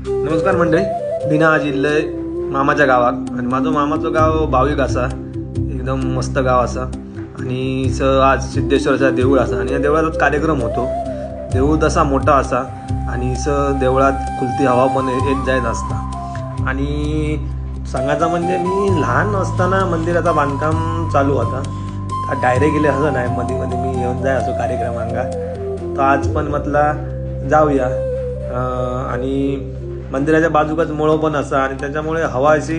नमस्कार मंडळी, बिना आज इल्लय मामाच्या गावात आणि माझं मामाचं गाव भाविक असा, एकदम मस्त गाव असा आणि आज सिद्धेश्वराचा देऊळ असा आणि या देवळात कार्यक्रम होतो। देऊळ तसा मोठा असा आणि देवळात खुलती हवा पण येत जायत असता। आणि सांगायचं म्हणजे मी लहान असताना मंदिराचा बांधकाम चालू होता, डायरेक्ट गेले असं नाही, मध्ये मध्ये मी येऊन जाय असो कार्यक्रमांगा। तर आज पण म्हटला जाऊया आणि मंदिराच्या बाजूकच मळो पण असा आणि त्याच्यामुळे हवा अशी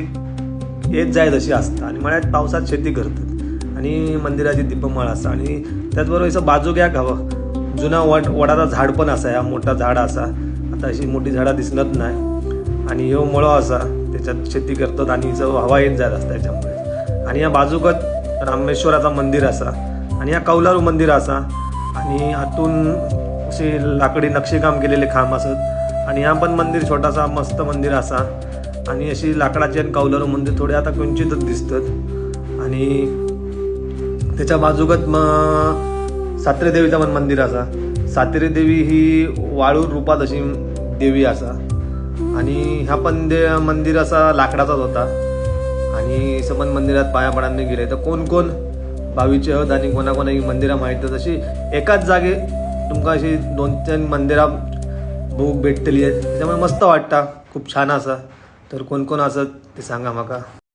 येत जायत अशी असता आणि मळ्यात पावसात शेती करतात आणि मंदिराची दीपमाळ असा आणि त्याचबरोबर असं बाजूक एक हवं जुना वडाचा झाड पण असा, या मोठा झाड असा, आता अशी मोठी झाडं दिसत नाही आणि ह्यो मळो असा, त्याच्यात शेती करतात आणि हवा येत जात असता त्याच्यामुळे। आणि या बाजूकच रामेश्वराचा मंदिर असा आणि या कौलारू मंदिर असा आणि आतून अशी लाकडी नक्षीकाम केलेले खांब असत आणि हा पण मंदिर छोटासा मस्त मंदिर असा आणि अशी लाकडाची आणि कौलारू मंदिर थोडे आता किंचितच दिसतात। आणि त्याच्या बाजूकच सातेरी देवीचा पण मंदिर असा। सातेरी देवी ही वाळूर रूपात अशी देवी असा आणि ह्या पण मंदिर असा लाकडाचाच होता आणि सबन मंदिरात पाया पडांनी गेले तर कोण कोण भावीचे आहेत आणि कोणाकोणा ही मंदिरं माहीत अशी एकाच जागे तुमका अशी 2-3 मंदिरा भूक भेटतली आहेत, त्याच्यामुळे मस्त वाटतं, खूप छान असा। तर कोण कोण असत ते सांगा माका।